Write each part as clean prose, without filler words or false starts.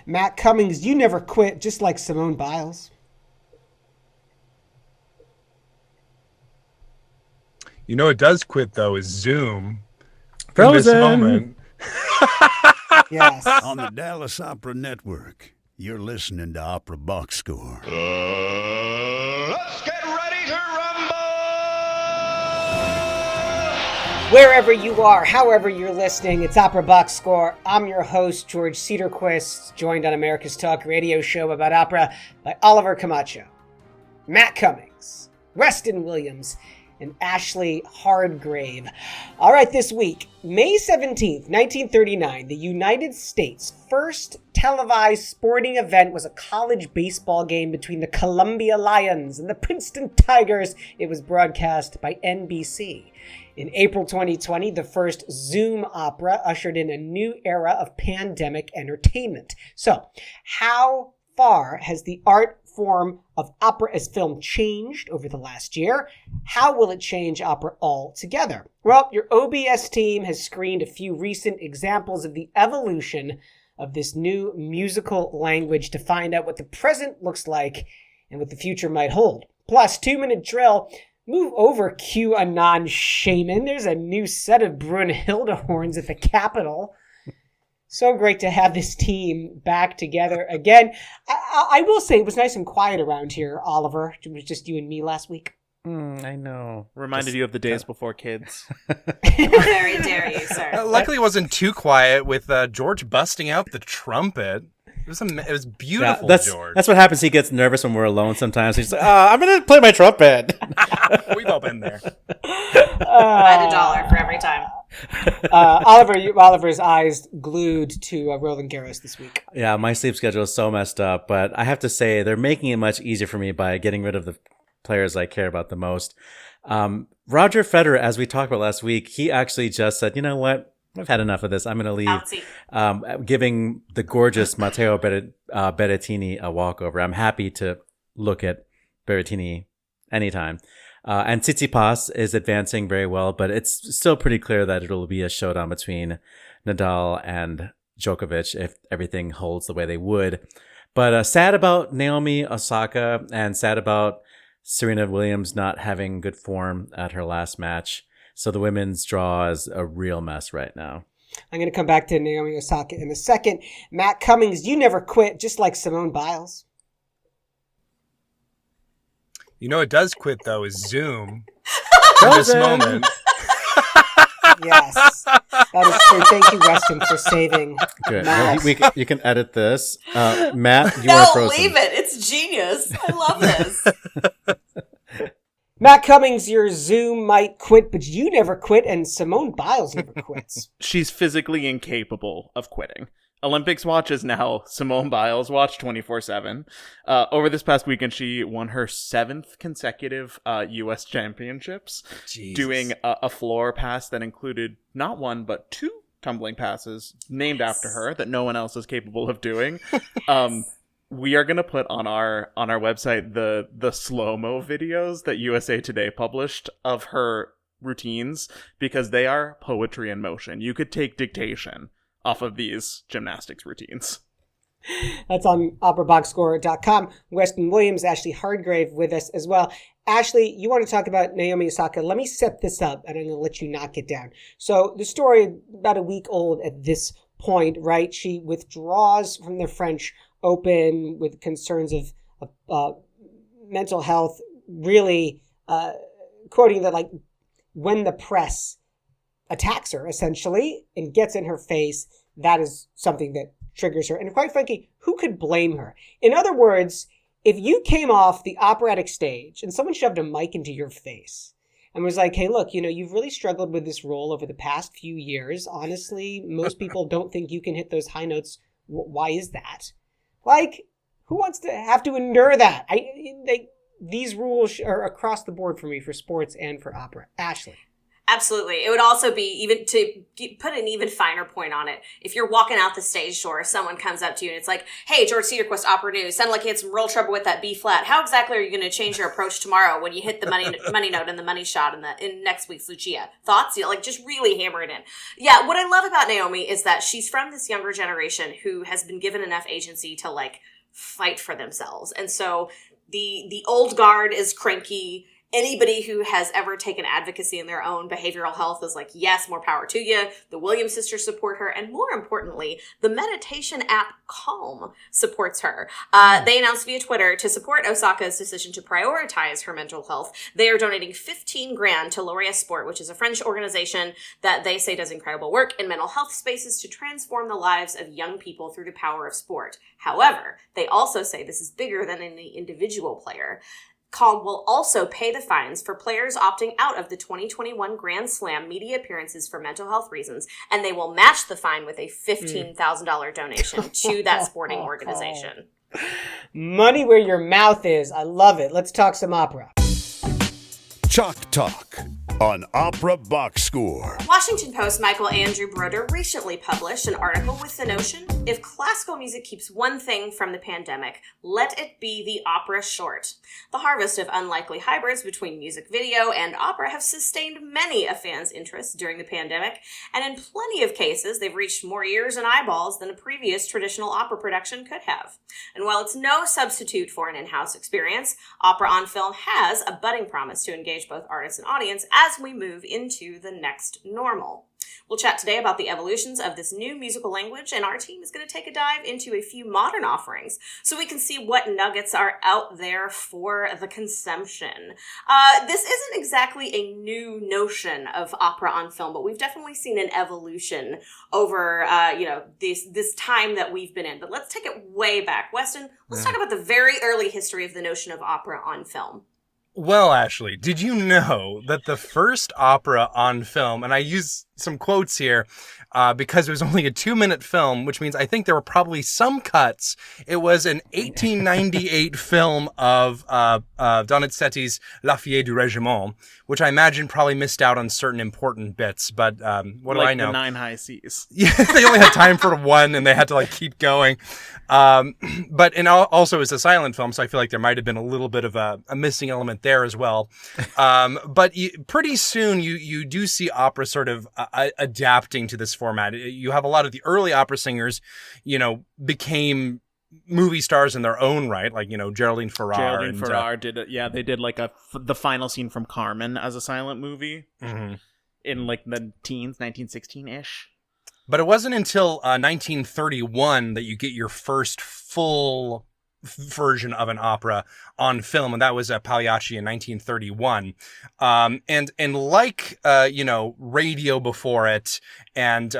Matt Cummings, you never quit, just like Simone Biles. You know, it does quit, though, is Zoom. Frozen. In this moment. Yes. On the Dallas Opera Network, you're listening to Opera Box Score. Let's get ready to rumble! Wherever you are, however you're listening, it's Opera Box Score. I'm your host, George Cederquist, joined on America's Talk radio show about opera by Oliver Camacho, Matt Cummings, Weston Williams, and Ashlee Hardgrave. All right, this week, May 17th, 1939, the United States' first televised sporting event was a college baseball game between the Columbia Lions and the Princeton Tigers. It was broadcast by NBC. In April 2020, the first Zoom opera ushered in a new era of pandemic entertainment. So, how far has the art form of opera as film changed over the last year? How will it change opera altogether? Well, your OBS team has screened a few recent examples of the evolution of this new musical language to find out what the present looks like and what the future might hold. Plus, 2-minute drill. Move over, QAnon shaman. There's a new set of Brunhilde horns at the Capitol. So great to have this team back together again. I will say it was nice and quiet around here, Oliver. It was just you and me last week. I know. Reminded you of the days before kids. How very dare you, sir. Luckily, it wasn't too quiet with George busting out the trumpet. It was beautiful, George. That's what happens. He gets nervous when we're alone sometimes. He's like, I'm going to play my trumpet. We've all been there. Add $1 for every time. Oliver's eyes glued to Roland Garros this week. Yeah, my sleep schedule is so messed up, but I have to say they're making it much easier for me by getting rid of the players I care about the most. Roger Federer, as we talked about last week, he actually just said, you know what? I've had enough of this. I'm going to leave, giving the gorgeous Matteo Berrettini a walkover. I'm happy to look at Berrettini anytime. And Tsitsipas is advancing very well, but it's still pretty clear that it'll be a showdown between Nadal and Djokovic if everything holds the way they would. But sad about Naomi Osaka and sad about Serena Williams not having good form at her last match. So the women's draw is a real mess right now. I'm going to come back to Naomi Osaka in a second. Matt Cummings, you never quit, just like Simone Biles. You know, it does quit, though, is Zoom. In this moment. Yes, that is true. Thank you, Weston, for saving Good. Matt. You can edit this. Matt, you No, are frozen. leave it. It's genius. I love this. Matt Cummings, your Zoom might quit, but you never quit, and Simone Biles never quits. She's physically incapable of quitting. Olympics watch is now Simone Biles watch 24/7. Over this past weekend, she won her 7th consecutive U.S. championships, doing a floor pass that included not one, but 2 tumbling passes named after her that no one else is capable of doing. We are going to put on our website the slow-mo videos that USA Today published of her routines because they are poetry in motion. You could take dictation off of these gymnastics routines. That's on operaboxscore.com. Weston Williams, Ashlee Hardgrave with us as well. Ashlee, you want to talk about Naomi Osaka. Let me set this up, and I'm going to let you knock it down. So the story, about a week old at this point, right? She withdraws from the French Open with concerns of mental health, really quoting that, like, when the press attacks her, essentially, and gets in her face, that is something that triggers her. And quite frankly, who could blame her? In other words, if you came off the operatic stage and someone shoved a mic into your face and was like, hey, look, you've really struggled with this role over the past few years. Honestly, most people don't think you can hit those high notes. Why is that? Like, who wants to have to endure that? These rules are across the board for me, for sports and for opera. Ashlee. Absolutely. It would also be, even to put an even finer point on it, if you're walking out the stage door, someone comes up to you and it's like, hey, George Cederquist, Opera News, sounded like you had some real trouble with that B flat. How exactly are you going to change your approach tomorrow when you hit the money note and the money shot in next week's Lucia? Thoughts? Like, just really hammer it in. Yeah, what I love about Naomi is that she's from this younger generation who has been given enough agency to, like, fight for themselves. And so the old guard is cranky. Anybody who has ever taken advocacy in their own behavioral health is like, yes, more power to you. The Williams sisters support her. And more importantly, the meditation app Calm supports her. They announced via Twitter to support Osaka's decision to prioritize her mental health. They are donating $15,000 to Laureate Sport, which is a French organization that they say does incredible work in mental health spaces to transform the lives of young people through the power of sport. However, they also say this is bigger than any individual player. Calm will also pay the fines for players opting out of the 2021 Grand Slam media appearances for mental health reasons, and they will match the fine with a $15,000 donation to that sporting organization. Money where your mouth is. I love it. Let's talk some opera. Chalk Talk on Opera Box Score. Washington Post Michael Andrew Broder recently published an article with the notion, if classical music keeps one thing from the pandemic, let it be the opera short. The harvest of unlikely hybrids between music video and opera have sustained many a fan's interest during the pandemic, and in plenty of cases, they've reached more ears and eyeballs than a previous traditional opera production could have. And while it's no substitute for an in-house experience, opera on film has a budding promise to engage both artists and audience as we move into the next normal. We'll chat today about the evolutions of this new musical language, and our team is going to take a dive into a few modern offerings so we can see what nuggets are out there for the consumption. This isn't exactly a new notion of opera on film, but we've definitely seen an evolution over this time that we've been in. But let's take it way back. Weston, let's talk about the very early history of the notion of opera on film. Well, Ashlee, did you know that the first opera on film, and I use some quotes here because it was only a 2-minute film, which means I think there were probably some cuts. It was an 1898 film of Donizetti's La Fille du Régiment, which I imagine probably missed out on certain important bits. But what do I know? Like the 9 High Seas. Yeah, they only had time for one, and they had to keep going. But also it's a silent film, so I feel like there might have been a little bit of a missing element there as well. But pretty soon you do see opera sort of adapting to this format. You have a lot of the early opera singers, became movie stars in their own right, like, Geraldine Farrar. Geraldine Farrar did it. Yeah, they did the final scene from Carmen as a silent movie in the teens, 1916-ish. But it wasn't until 1931 that you get your first full version of an opera on film, and that was Pagliacci in 1931. And like radio before it, and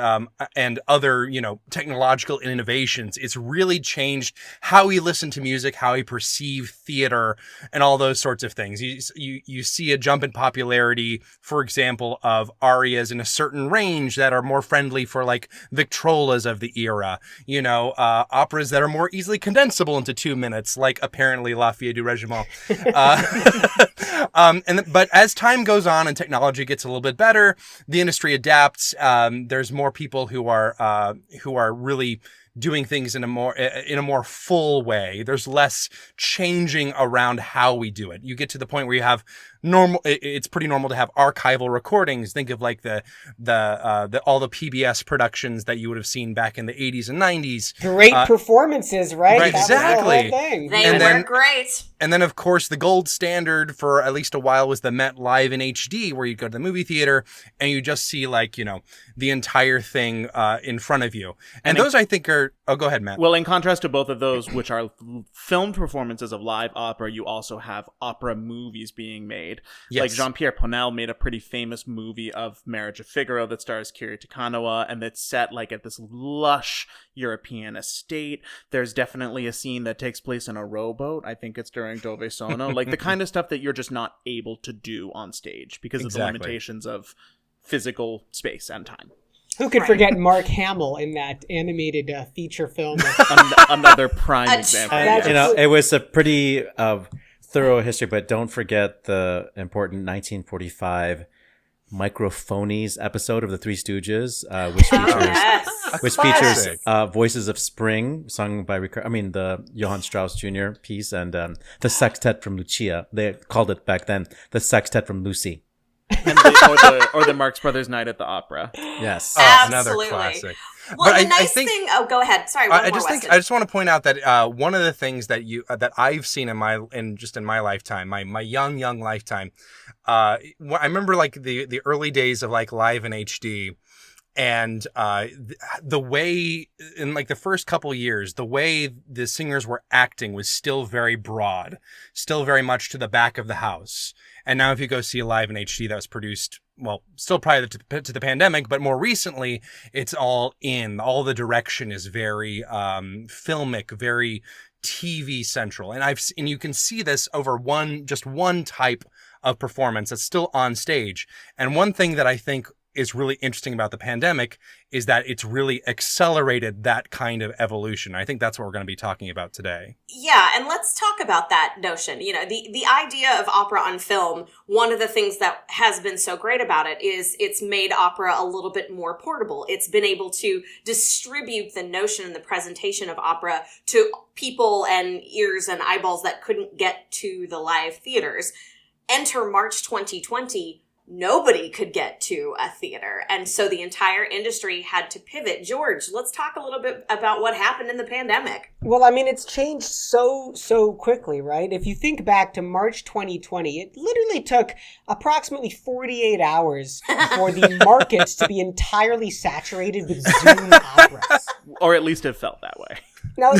other technological innovations, it's really changed how we listen to music, how we perceive theater, and all those sorts of things. You see a jump in popularity, for example, of arias in a certain range that are more friendly for Victrolas of the era. Operas that are more easily condensable into 2 minutes, like apparently La Fille du Régiment. But as time goes on and technology gets a little bit better, the industry adapts. There's more people who are really doing things in a more full way. There's less changing around how we do it. You get to the point where you have it's pretty normal to have archival recordings. Think of the all the PBS productions that you would have seen back in the 80s and 90s. Great performances, right? Right, exactly. They were great. And then, of course, the gold standard for at least a while was the Met Live in HD, where you go to the movie theater and you just see the entire thing in front of you. And those I think are. Oh, go ahead, Matt. Well, in contrast to both of those, which are filmed performances of live opera, you also have opera movies being made. Yes. Like Jean-Pierre Ponel made a pretty famous movie of Marriage of Figaro that stars Kiri Takanawa, and that's set at this lush European estate. There's definitely a scene that takes place in a rowboat. I think it's during Dove Sono. The kind of stuff that you're just not able to do on stage because of the limitations of physical space and time. Who could forget Mark Hamill in that animated feature film? Another prime example. It was a pretty thorough history, but don't forget the important 1945 Microphonies episode of The Three Stooges, which features Voices of Spring, sung by the Johann Strauss Jr. piece, and the Sextet from Lucia. They called it back then the Sextet from Lucy. And or the Marx Brothers Night at the Opera. Yes, absolutely. Another classic. Well, but the nice thing. Oh, go ahead. Sorry. I just want to point out that one of the things that I've seen in my lifetime, my young lifetime, I remember like the early days of like Live in HD. And the way in like the first couple years, the way the singers were acting was still very broad, still very much to the back of the house. And now if you go see Live in HD that was produced, well, still prior to the pandemic, but more recently, it's all the direction is very filmic, very TV central. And you can see this over one type of performance that's still on stage. And one thing that I think is really interesting about the pandemic is that it's really accelerated that kind of evolution. I think that's what we're going to be talking about today. Yeah, and let's talk about that notion. You know, the idea of opera on film, one of the things that has been so great about it is it's made opera a little bit more portable. It's been able to distribute the notion and the presentation of opera to people and ears and eyeballs that couldn't get to the live theaters. Enter March 2020. Nobody could get to a theater. And so the entire industry had to pivot. George, let's talk a little bit about what happened in the pandemic. Well, I mean, it's changed so quickly, right? If you think back to March 2020, it literally took approximately 48 hours for the markets to be entirely saturated with Zoom operas. Or at least it felt that way. Now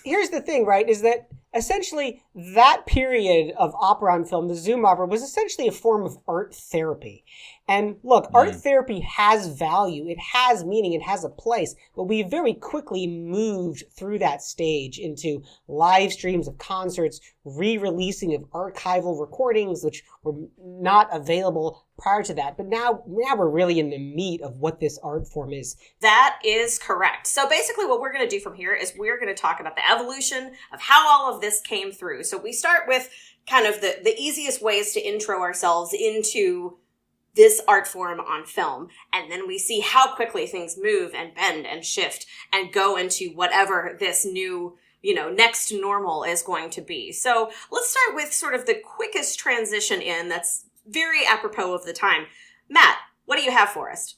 here's the thing, right, is that essentially that period of opera on film, the Zoom opera, was essentially a form of art therapy. And look, art therapy has value, it has meaning, it has a place, but we very quickly moved through that stage into live streams of concerts, re-releasing of archival recordings, which were not available prior to that. But now we're really in the meat of what this art form is. That is correct. So basically what we're going to do from here is we're going to talk about the evolution of how all of this came through. So we start with kind of the easiest ways to intro ourselves into this art form on film. And then we see how quickly things move and bend and shift and go into whatever this new, next normal is going to be. So let's start with sort of the quickest transition in that's very apropos of the time. Matt, what do you have for us?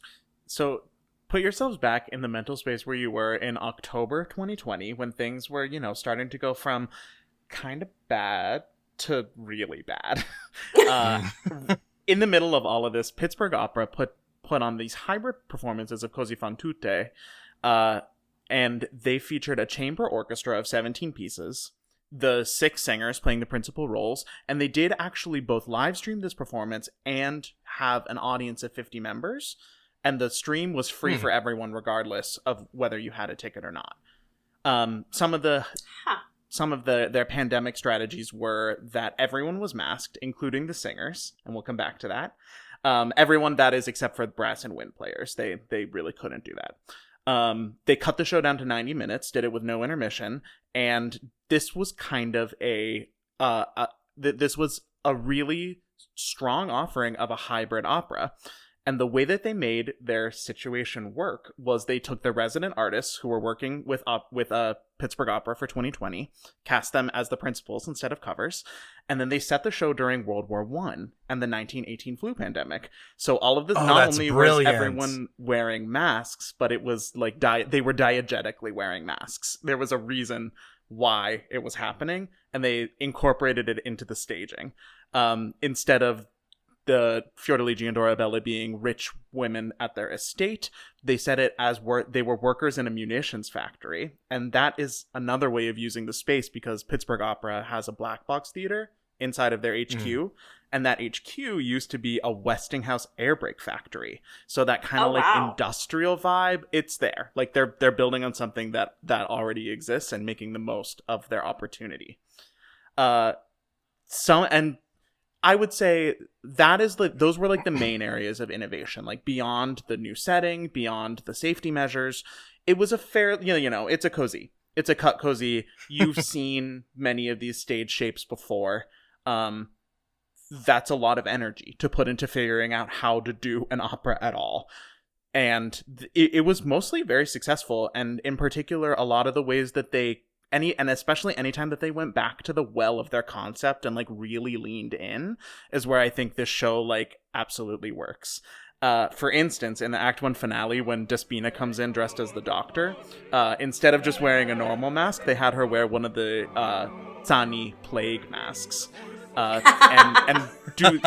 So put yourselves back in the mental space where you were in October 2020 when things were, starting to go from kind of bad to really bad. In the middle of all of this, Pittsburgh Opera put on these hybrid performances of Così fan tutte, and they featured a chamber orchestra of 17 pieces, the 6 singers playing the principal roles, and they did actually both live stream this performance and have an audience of 50 members, and the stream was free for everyone regardless of whether you had a ticket or not. Some of their pandemic strategies were that everyone was masked, including the singers, and we'll come back to that. Everyone, that is, except for brass and wind players. They really couldn't do that. They cut the show down to 90 minutes, did it with no intermission, and this was kind of this was a really strong offering of a hybrid opera. And the way that they made their situation work was they took the resident artists who were working with Pittsburgh Opera for 2020, cast them as the principals instead of covers, and then they set the show during World War I and the 1918 flu pandemic. So all of this, not only was everyone wearing masks, but it was like they were diegetically wearing masks. There was a reason why it was happening, and they incorporated it into the staging. Instead of the Fiordiligi and Dorabella being rich women at their estate, they said it as they were workers in a munitions factory. And that is another way of using the space, because Pittsburgh Opera has a black box theater inside of their HQ. And that HQ used to be a Westinghouse air brake factory. So that kind of industrial vibe, it's there. Like they're building on something that already exists and making the most of their opportunity. I would say those were like the main areas of innovation, like beyond the new setting, beyond the safety measures. It was a fair, it's a cozy. It's a cut cozy. You've seen many of these stage shapes before. that's a lot of energy to put into figuring out how to do an opera at all. And it was mostly very successful. And in particular, a lot of the ways that and especially anytime that they went back to the well of their concept and like really leaned in, is where I think this show like absolutely works. For instance, in the Act 1 finale, when Despina comes in dressed as the Doctor, instead of just wearing a normal mask, they had her wear one of the Tsani plague masks.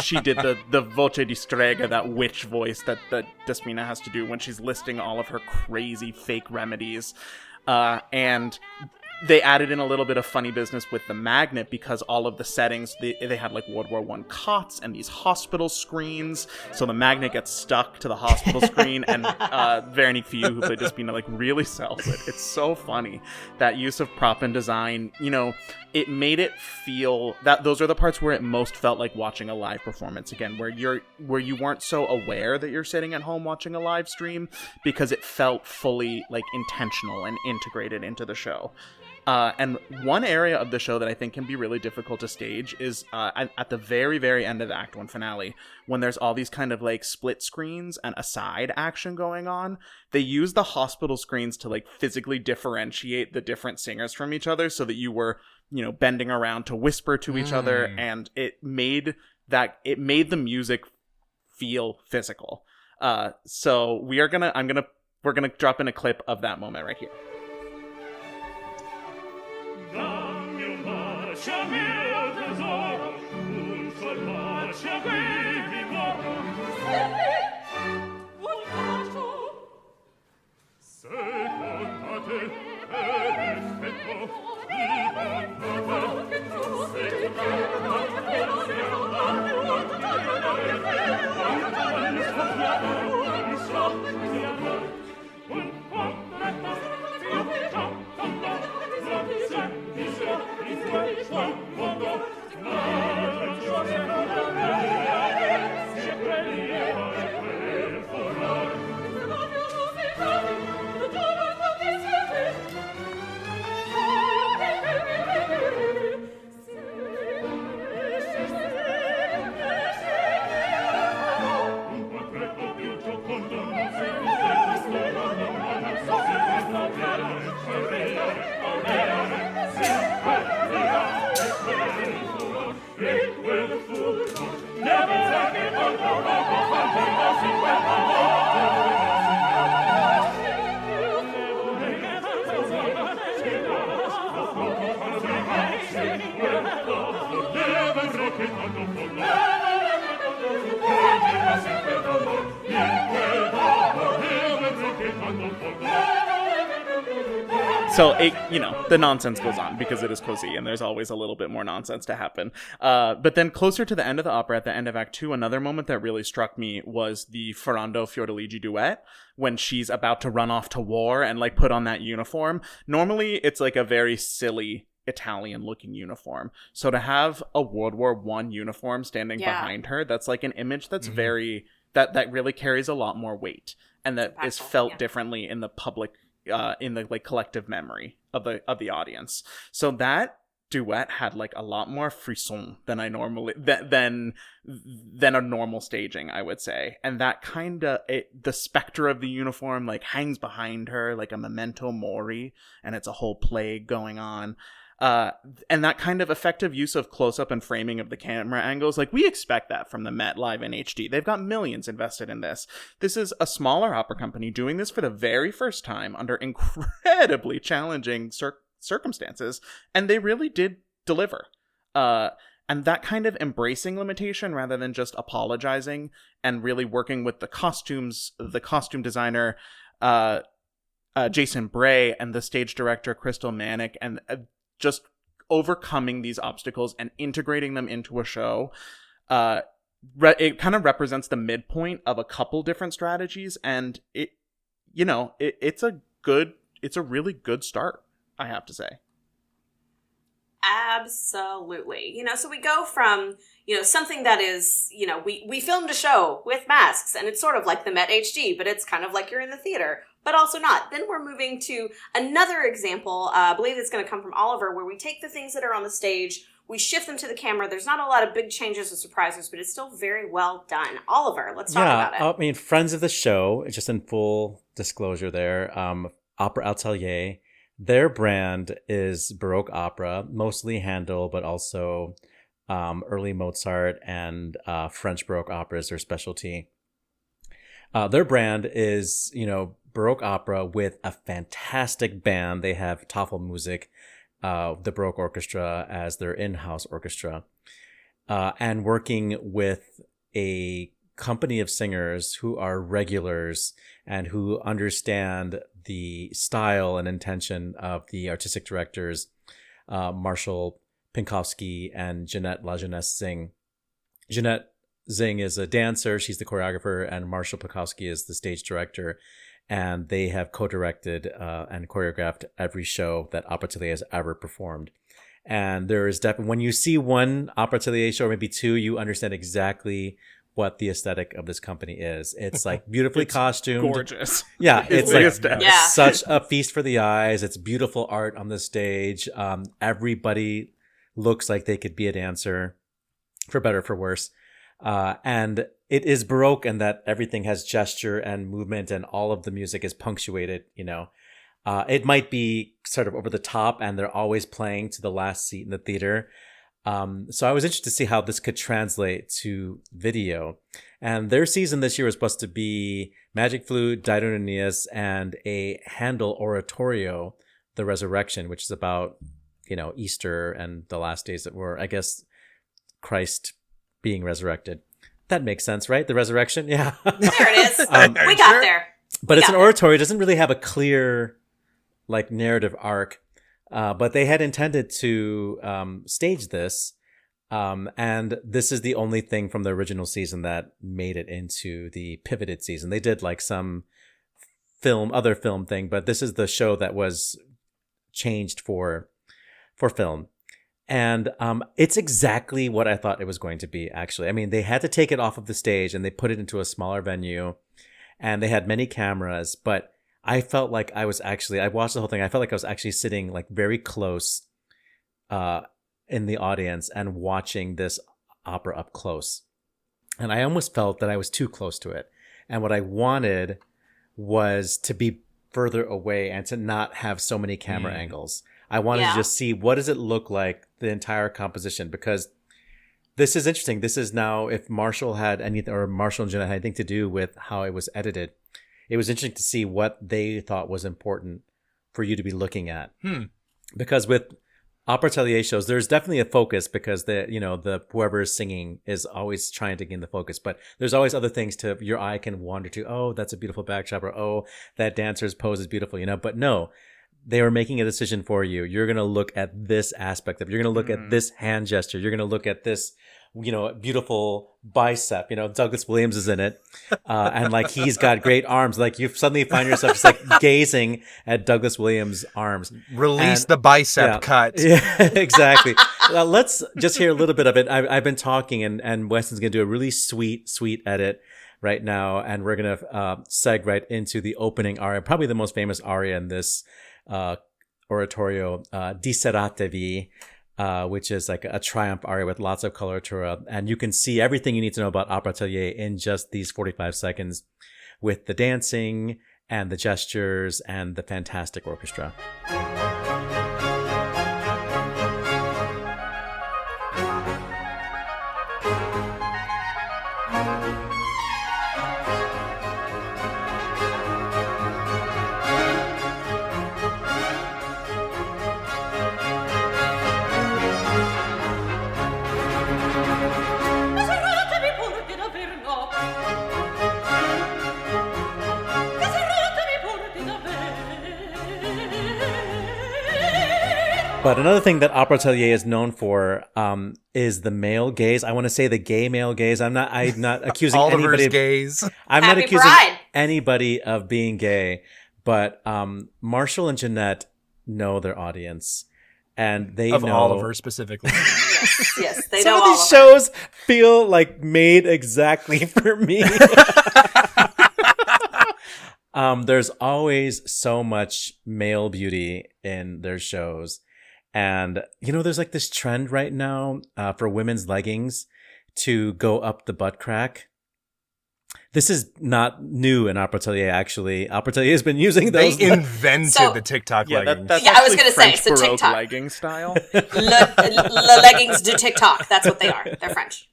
She did the voce di strega, that witch voice that Despina has to do when she's listing all of her crazy fake remedies. And they added in a little bit of funny business with the magnet, because all of the settings, they had like World War I cots and these hospital screens, so the magnet gets stuck to the hospital screen, and Veronique Fillou, who played Despina, like really sells it. It's so funny. That use of prop and design, you know, it made it feel that those are the parts where it most felt like watching a live performance again, where you weren't so aware that you're sitting at home watching a live stream, because it felt fully like intentional and integrated into the show. And one area of the show that I think can be really difficult to stage is at the very, very end of the Act 1 finale, when there's all these kind of like split screens and aside action going on. They use the hospital screens to like physically differentiate the different singers from each other, so that you were, you know, bending around to whisper to each other, and it made the music feel physical. So we're gonna drop in a clip of that moment right here. So, the nonsense goes on because it is Così, and there's always a little bit more nonsense to happen. But then closer to the end of the opera, at the end of Act 2, another moment that really struck me was the Ferrando Fiordiligi duet, when she's about to run off to war and, like, put on that uniform. Normally, it's, like, a very silly Italian-looking uniform. So to have a World War I uniform standing behind her, that's, like, an image that's very... That really carries a lot more weight, and that is felt differently in the public... in the like collective memory of the audience. So that duet had like a lot more frisson than I normally than a normal staging, I would say. And that kind of the specter of the uniform like hangs behind her like a memento mori, and it's a whole plague going on. And that kind of effective use of close-up and framing of the camera angles, like we expect that from the Met live in HD. They've got millions invested in this. This is a smaller opera company doing this for the very first time under incredibly challenging circumstances, and they really did deliver. And that kind of embracing limitation rather than just apologizing, and really working with the costumes, the costume designer, Jason Bray, and the stage director, Crystal Manick, and just overcoming these obstacles and integrating them into a show. It kind of represents the midpoint of a couple different strategies, and it's a really good start, I have to say. Absolutely. So we go from, something that is, we filmed a show with masks, and it's sort of like the Met HD, but it's kind of like you're in the theater. but also not. Then we're moving to another example. I believe it's going to come from Oliver, where we take the things that are on the stage, we shift them to the camera. There's not a lot of big changes or surprises, but it's still very well done. Oliver, let's talk about it. I mean, friends of the show, just in full disclosure there, Opera Atelier, their brand is Baroque opera, mostly Handel, but also early Mozart and French Baroque opera is their specialty. Their brand is, Baroque opera with a fantastic band. They have Tafelmusik, the Baroque Orchestra, as their in-house orchestra, and working with a company of singers who are regulars and who understand the style and intention of the artistic directors, Marshall Pinkowski and Jeanette La Jeunesse Zing. Jeanette Zing is a dancer. She's the choreographer, and Marshall Pinkowski is the stage director. And they have co-directed and choreographed every show that Opera Atelier has ever performed. And there is definitely, when you see one Opera Atelier show, or maybe two, you understand exactly what the aesthetic of this company is. It's like beautifully costumed. Gorgeous. Yeah, it's like Yeah. such a feast for the eyes. It's beautiful art on the stage. Everybody looks like they could be a dancer, for better or for worse. And it is Baroque in that everything has gesture and movement, and all of the music is punctuated, It might be sort of over the top, and they're always playing to the last seat in the theater. So I was interested to see how this could translate to video. And their season this year was supposed to be Magic Flute, Dido and Aeneas, and a Handel oratorio, The Resurrection, which is about, Easter and the last days that were, I guess, Christ being resurrected. That makes sense, right? The resurrection? Yeah. There it is. We got there. But it's an oratorio. It doesn't really have a clear, narrative arc. But they had intended to stage this. And this is the only thing from the original season that made it into the pivoted season. They did some other film thing, but this is the show that was changed for film. And it's exactly what I thought it was going to be, actually. I mean, they had to take it off of the stage and they put it into a smaller venue, and they had many cameras, but I felt like I watched the whole thing. I felt like I was actually sitting very close in the audience and watching this opera up close. And I almost felt that I was too close to it. And what I wanted was to be further away and to not have so many camera angles. I wanted to just see, what does it look like, the entire composition, because this is interesting. This is now, if Marshall had anything, or Marshall and Jeanette had anything to do with how it was edited, it was interesting to see what they thought was important for you to be looking at. Because with Opera Atelier shows, there's definitely a focus, because the whoever is singing is always trying to gain the focus, but there's always other things your eye can wander to. Oh, that's a beautiful backdrop, or oh, that dancer's pose is beautiful, but no. They were making a decision for you. You're going to look at this aspect of it. You're going to look at this hand gesture. You're going to look at this, beautiful bicep. Douglas Williams is in it. And he's got great arms. You suddenly find yourself just gazing at Douglas Williams' arms. Release the bicep cut. Yeah, exactly. Let's just hear a little bit of it. I've been talking, and Weston's going to do a really sweet edit right now. And we're going to seg right into the opening aria, probably the most famous aria in this oratorio, Disseratevi, which is a triumph aria with lots of coloratura. And you can see everything you need to know about Opera Atelier in just these 45 seconds, with the dancing and the gestures and the fantastic orchestra. But another thing that Opera Atelier is known for is the male gaze. I want to say the gay male gaze. I'm not accusing anybody. Gaze. I'm Happy not accusing Pride. anybody of being gay. But Marshall and Jeanette know their audience, and they Of know Oliver specifically. Yes, they some know of all these of it. shows feel made exactly for me. There's always so much male beauty in their shows. And, there's like this trend right now for women's leggings to go up the butt crack. This is not new in Opera Atelier, actually. Opera Atelier has been using those. They invented the TikTok leggings. That's I was actually going to say, French it's a Baroque TikTok. legging style. Le leggings de TikTok. That's what they are. They're French.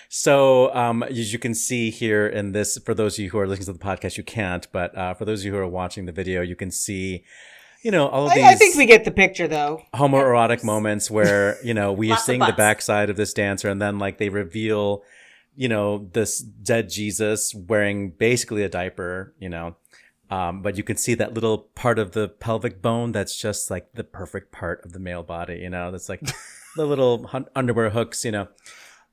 So, as you can see here in this, for those of you who are listening to the podcast, you can't, but for those of you who are watching the video, you can see, all of these. I think we get the picture, though. Homoerotic moments where, we are Lots of seeing the butts. backside of this dancer, and then like they reveal, this dead Jesus wearing basically a diaper, but you can see that little part of the pelvic bone that's just like the perfect part of the male body, that's like the little underwear hooks,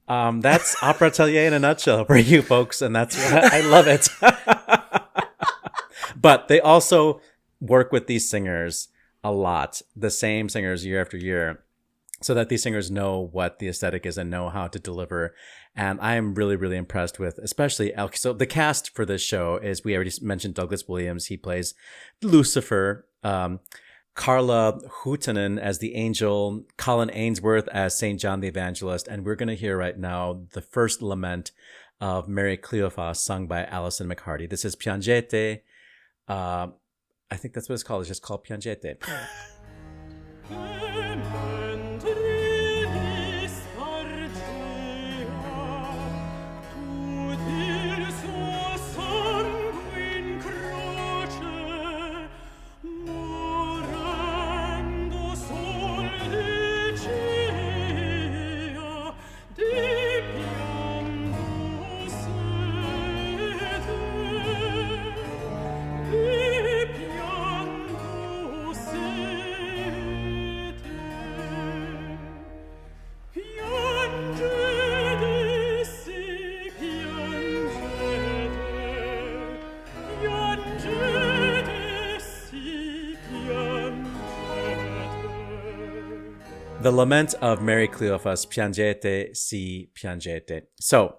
That's Opera Atelier in a nutshell for you folks, and that's what I love it. But they also work with these singers a lot, the same singers year after year, so that these singers know what the aesthetic is and know how to deliver. And I am really, really impressed with, especially so the cast for this show is, we already mentioned Douglas Williams. He plays Lucifer. Carla Huhtanen as the angel, Colin Ainsworth as St. John the Evangelist, and we're going to hear right now the first lament of Mary Cleophas sung by Alison McHardy. This is Piangete. I think that's what it's called. It's just called Piangete. The Lament of Mary Cleophas, Piangete, si piangete. So,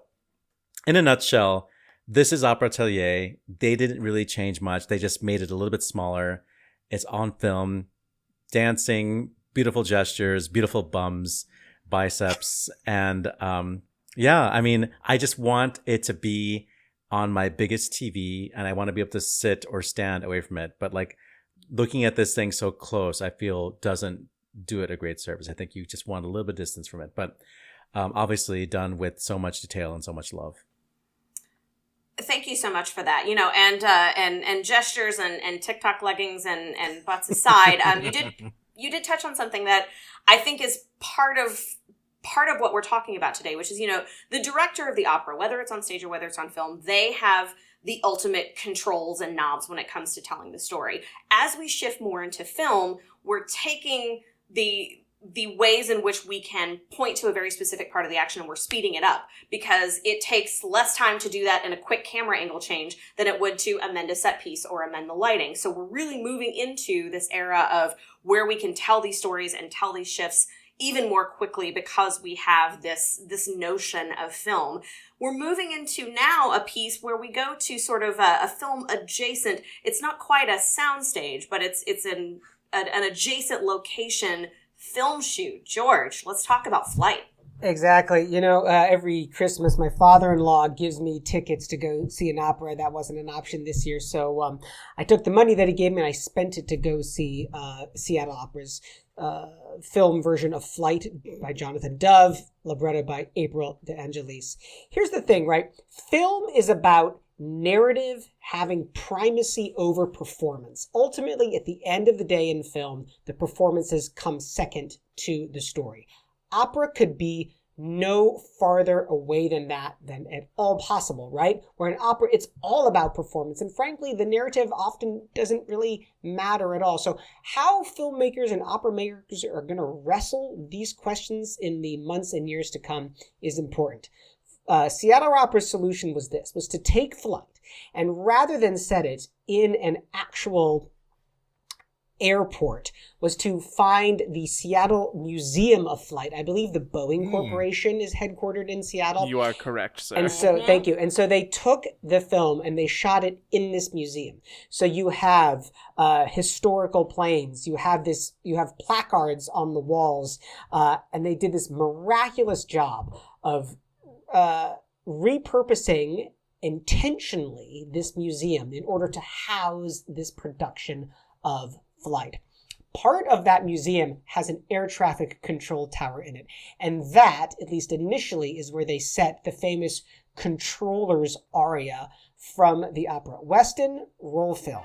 in a nutshell, this is Opera Atelier. They didn't really change much. They just made it a little bit smaller. It's on film, dancing, beautiful gestures, beautiful bums, biceps. And I just want it to be on my biggest TV, and I want to be able to sit or stand away from it. But like looking at this thing so close, I feel doesn't do it a great service. I think you just want a little bit of distance from it, but obviously done with so much detail and so much love. Thank you so much for that. And gestures and TikTok leggings and butts aside, you did touch on something that I think is part of what we're talking about today, which is, the director of the opera, whether it's on stage or whether it's on film, they have the ultimate controls and knobs when it comes to telling the story. As we shift more into film, we're taking the ways in which we can point to a very specific part of the action, and we're speeding it up because it takes less time to do that in a quick camera angle change than it would to amend a set piece or amend the lighting. So we're really moving into this era of where we can tell these stories and tell these shifts even more quickly because we have this notion of film. We're moving into now a piece where we go to sort of a film adjacent. It's not quite a soundstage, but it's an adjacent location film shoot. George, let's talk about Flight. Exactly. Every Christmas, my father-in-law gives me tickets to go see an opera. That wasn't an option this year. So I took the money that he gave me and I spent it to go see Seattle Opera's film version of Flight by Jonathan Dove, libretto by April De Angelis. Here's the thing, right? Film is about narrative having primacy over performance. Ultimately, at the end of the day in film, the performances come second to the story. Opera could be no farther away than that than at all possible, right? Where in opera, it's all about performance. And frankly, the narrative often doesn't really matter at all. So how filmmakers and opera makers are going to wrestle these questions in the months and years to come is important. Seattle Opera's solution was to take Flight and rather than set it in an actual airport was to find the Seattle Museum of Flight. I believe the Boeing Corporation is headquartered in Seattle. You are correct, sir. And so, thank you. And so they took the film and they shot it in this museum. So you have historical planes. You have placards on the walls. And they did this miraculous job of repurposing intentionally this museum in order to house this production of Flight. Part of that museum has an air traffic control tower in it. And that, at least initially, is where they set the famous controller's aria from the opera. Weston, roll film.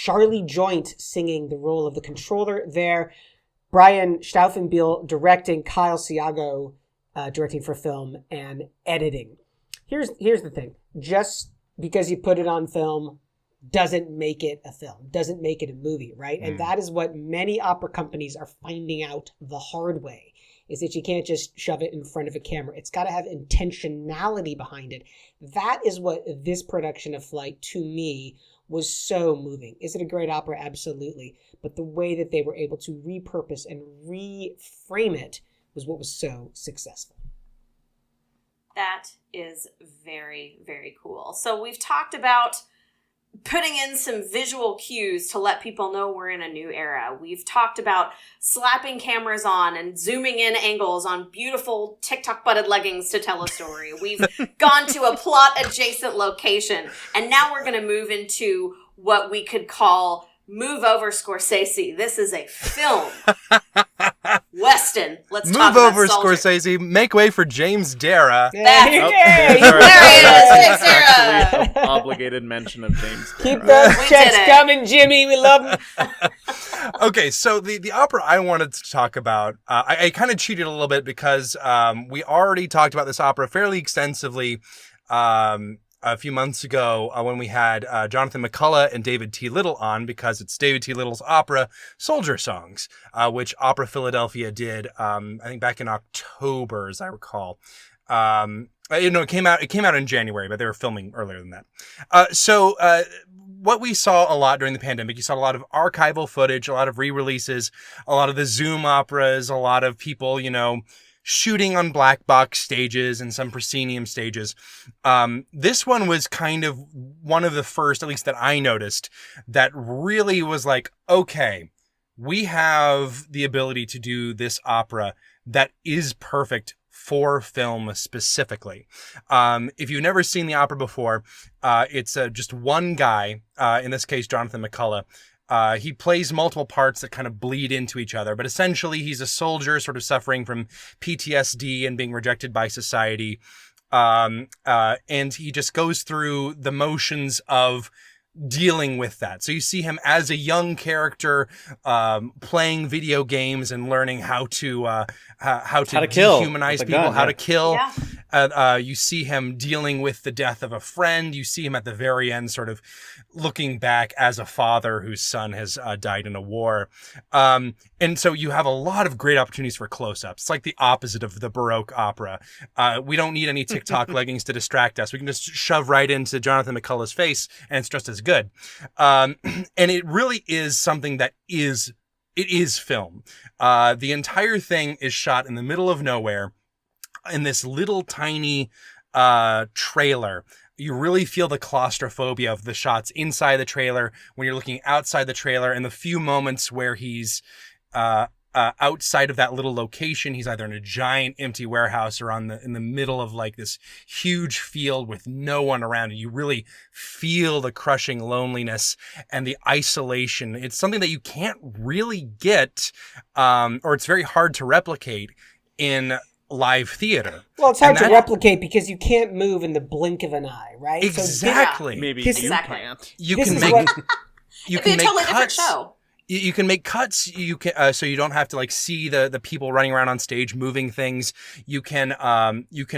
Charlie Joint singing the role of the controller there. Brian Stauffenbiel directing, Kyle Siago directing for film and editing. Here's the thing. Just because you put it on film doesn't make it a film, doesn't make it a movie, right? And that is what many opera companies are finding out the hard way, is that you can't just shove it in front of a camera. It's got to have intentionality behind it. That is what this production of Flight, to me, was so moving. Is it a great opera? Absolutely. But the way that they were able to repurpose and reframe it was what was so successful. That is very, very cool. So we've talked about putting in some visual cues to let people know we're in a new era. We've talked about slapping cameras on and zooming in angles on beautiful TikTok-butted leggings to tell a story. We've gone to a plot-adjacent location. And now we're going to move into what we could call Move Over Scorsese. This is a film. Weston, let's talk about Move Over Soldier. Scorsese, make way for James Dara. There he is, James Dara. Actually, obligated mention of James Dara. Keep those We checks did it. coming, Jimmy. We love them. Okay, so the opera I wanted to talk about, I kind of cheated a little bit because we already talked about this opera fairly extensively a few months ago when we had Jonathan McCullough and David T. Little on, because it's David T. Little's opera Soldier Songs, which Opera Philadelphia did, I think back in October, as I recall. It came out in January, but they were filming earlier than that. So what we saw a lot during the pandemic, you saw a lot of archival footage, a lot of re-releases, a lot of the Zoom operas, a lot of people, shooting on black box stages and some proscenium stages. This one was kind of one of the first, at least that I noticed, that really was like, okay, we have the ability to do this opera that is perfect for film specifically. If you've never seen the opera before, it's just one guy, in this case, Jonathan McCullough. He plays multiple parts that kind of bleed into each other, but essentially he's a soldier sort of suffering from PTSD and being rejected by society. And he just goes through the motions of dealing with that. So you see him as a young character, playing video games and learning how to kill dehumanize with a people, gun, how yeah. to kill. Yeah. You see him dealing with the death of a friend. You see him at the very end sort of looking back as a father whose son has died in a war. And so you have a lot of great opportunities for close-ups. It's like the opposite of the Baroque opera. We don't need any TikTok leggings to distract us. We can just shove right into Jonathan McCullough's face and it's just as good. And it really is something that is film. The entire thing is shot in the middle of nowhere in this little tiny trailer. You really feel the claustrophobia of the shots inside the trailer when you're looking outside the trailer, and the few moments where he's outside of that little location. He's either in a giant empty warehouse or in the middle of like this huge field with no one around. And you really feel the crushing loneliness and the isolation. It's something that you can't really get, or it's very hard to replicate in live theater. Well, it's hard to replicate because you can't move in the blink of an eye, right? Exactly. Maybe This- you Exactly. can't. You This can is make what- you It'd be can a make totally different cuts. show. You can make cuts. You can so you don't have to like see the people running around on stage moving things. You can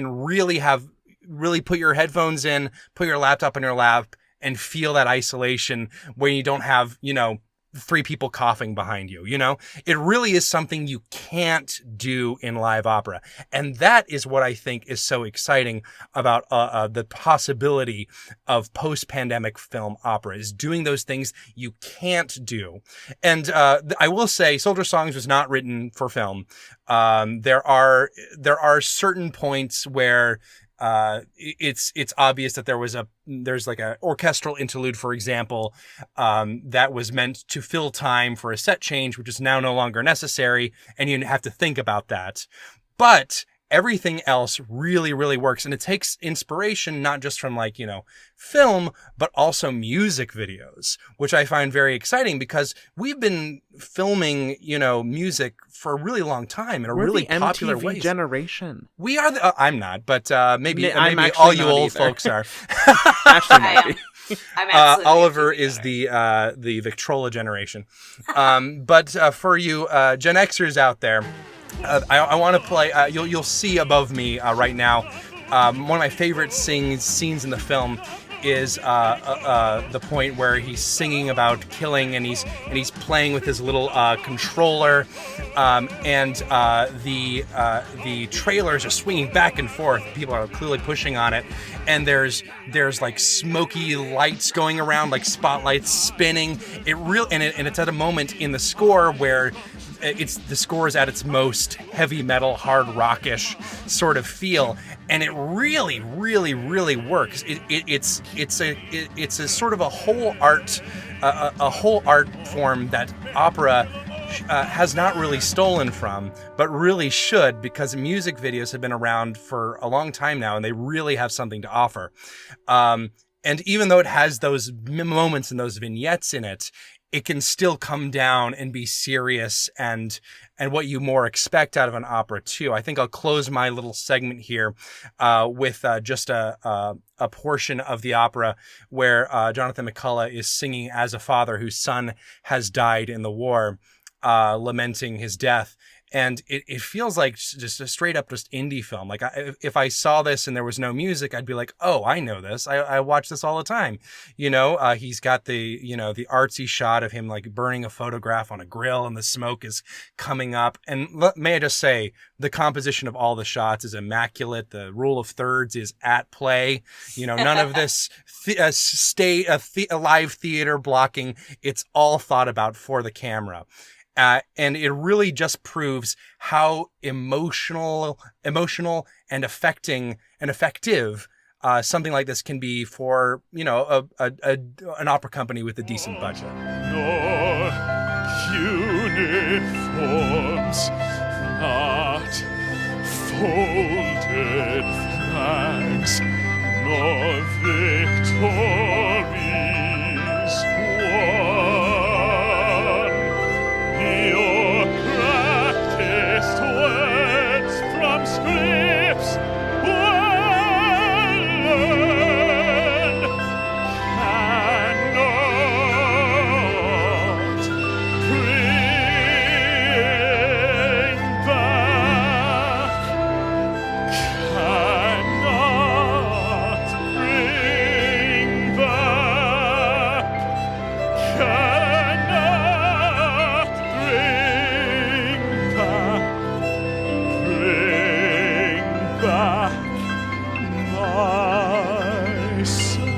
really put your headphones in, put your laptop on your lap, and feel that isolation where you don't have, you know, 3 people coughing behind you. You know, it really is something you can't do in live opera. And that is what I think is so exciting about the possibility of post-pandemic film opera, is doing those things you can't do. And I will say Soldier Songs was not written for film. There are certain points where it's obvious that there's like a orchestral interlude, for example, that was meant to fill time for a set change, which is now no longer necessary. And you have to think about that. But everything else really, really works. And it takes inspiration, not just from like, you know, film, but also music videos, which I find very exciting because we've been filming, you know, music for a really long time in a We're really the popular MTV way. generation. We are I'm not, but maybe I'm maybe actually all you not old either. folks are. Actually, I am. maybe. I'm absolutely Oliver a TV is veteran. the Victrola generation. But for you Gen Xers out there, I want to play. You'll see above me right now. One of my favorite scenes in the film is the point where he's singing about killing, and he's playing with his little controller, and the trailers are swinging back and forth. People are clearly pushing on it, and there's like smoky lights going around, like spotlights spinning. And it's at a moment in the score where the score is at its most heavy metal, hard rockish sort of feel, and it really, really, really works. It's a sort of a whole art form that opera has not really stolen from, but really should, because music videos have been around for a long time now, and they really have something to offer. And even though it has those moments and those vignettes in it, it can still come down and be serious and what you more expect out of an opera too. I think I'll close my little segment here with just a portion of the opera where Jonathan McCullough is singing as a father whose son has died in the war, lamenting his death. And it feels like just a straight up just indie film. Like if I saw this and there was no music, I'd be like, oh, I know this. I watch this all the time. You know, he's got the artsy shot of him like burning a photograph on a grill and the smoke is coming up. And may I just say, the composition of all the shots is immaculate. The rule of thirds is at play. You know, none of this live theater blocking. It's all thought about for the camera. And it really just proves how emotional and affecting and effective something like this can be for, you know, an opera company with a decent budget. Nor uniforms, not folded flags, nor victories won. Your practiced words from scripts well learned cannot bring back, cannot bring back, cannot bring back my son.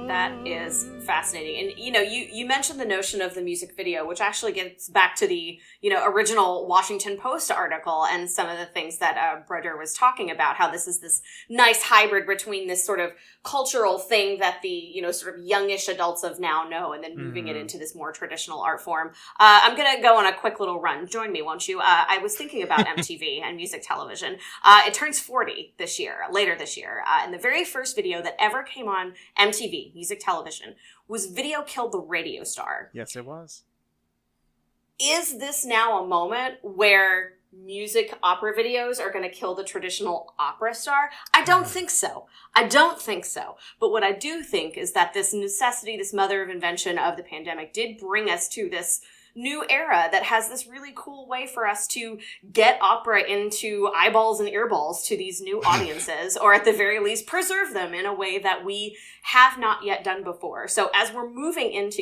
That is fascinating. And, you you mentioned the notion of the music video, which actually gets back to the, original Washington Post article and some of the things that Broder was talking about, how this is this nice hybrid between this sort of cultural thing that the, sort of youngish adults of now know, and then moving it into this more traditional art form. I'm going to go on a quick little run. Join me, won't you? I was thinking about MTV and music television. It turns 40 later this year. And the very first video that ever came on MTV, music television, was Video Killed the Radio Star. Yes, it was. Is this now a moment where music opera videos are going to kill the traditional opera star? I don't think so. But what I do think is that this necessity, this mother of invention of the pandemic, did bring us to this new era that has this really cool way for us to get opera into eyeballs and earballs to these new audiences, or at the very least preserve them in a way that we have not yet done before. So as we're moving into,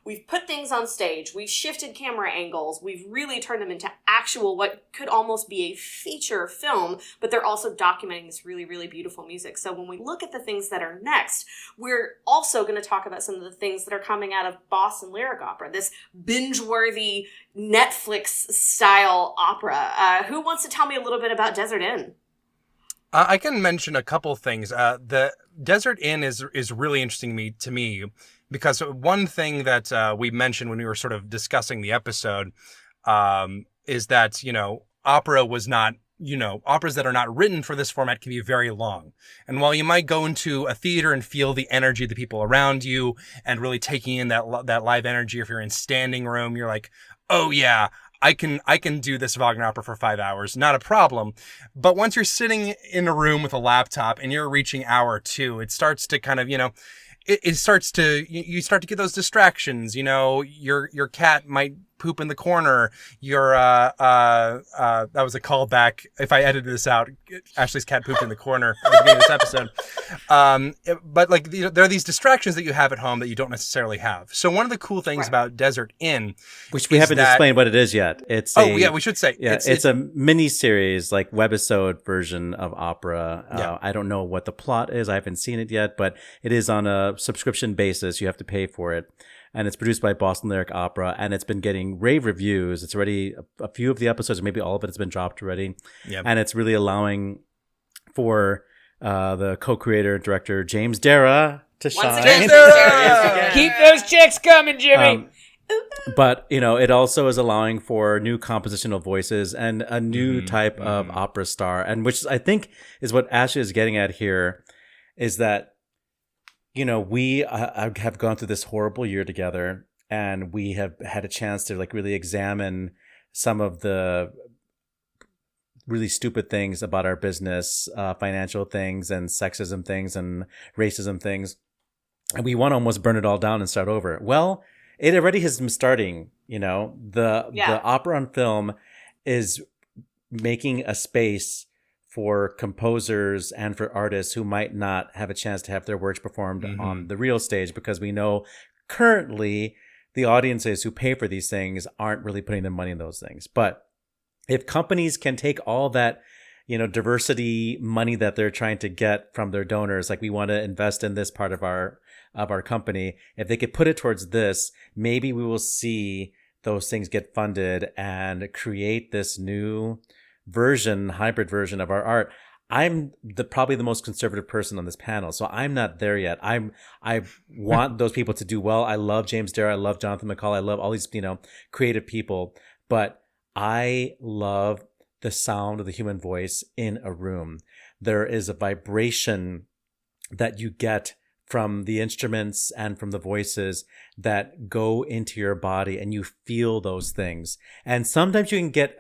we've put things on stage, we've shifted camera angles, we've really turned them into actual, what could almost be a feature film, but they're also documenting this really, really beautiful music. So when we look at the things that are next, we're also going to talk about some of the things that are coming out of Boston Lyric Opera, this binge-worthy Netflix-style opera. Who wants to tell me a little bit about Desert Inn? I can mention a couple things. The Desert Inn is really interesting to me because one thing that we mentioned when we were sort of discussing the episode is that, opera was not, operas that are not written for this format can be very long. And while you might go into a theater and feel the energy of the people around you and really taking in that live energy, if you're in standing room, you're like, oh yeah, I can do this Wagner opera for 5 hours, not a problem. But once you're sitting in a room with a laptop and you're reaching hour 2, it starts to kind of, you start to get those distractions. Your cat might poop in the corner. That was a callback. If I edited this out, Ashlee's cat pooped in the corner at the beginning of this episode. But there are these distractions that you have at home that you don't necessarily have. So one of the cool things about Desert Inn, which we haven't explained what it is yet. We should say. Yeah, it's a mini series, like webisode version of opera. Yeah. I don't know what the plot is. I haven't seen it yet, but it is on a subscription basis. You have to pay for it. And it's produced by Boston Lyric Opera, and it's been getting rave reviews. It's already a few of the episodes, or maybe all of it, has been dropped already. Yep. And it's really allowing for the co-creator and director James Dara to shine. Once again, Keep those chicks coming, Jimmy. But, it also is allowing for new compositional voices and a new type of opera star. And which I think is what Ashlee is getting at here, is that, we have gone through this horrible year together, and we have had a chance to really examine some of the really stupid things about our business, financial things and sexism things and racism things. And we want to almost burn it all down and start over. Well, it already has been starting, the opera on film is making a space for composers and for artists who might not have a chance to have their works performed on the real stage, because we know currently the audiences who pay for these things aren't really putting their money in those things. But if companies can take all that, diversity money that they're trying to get from their donors, like we want to invest in this part of our company, if they could put it towards this, maybe we will see those things get funded and create this new hybrid version of our art. I'm probably the most conservative person on this panel, so I'm not there yet. I want those people to do well. I love James Dara. I love Jonathan McCall. I love all these, creative people. But I love the sound of the human voice in a room. There is a vibration that you get from the instruments and from the voices that go into your body, and you feel those things. And sometimes you can get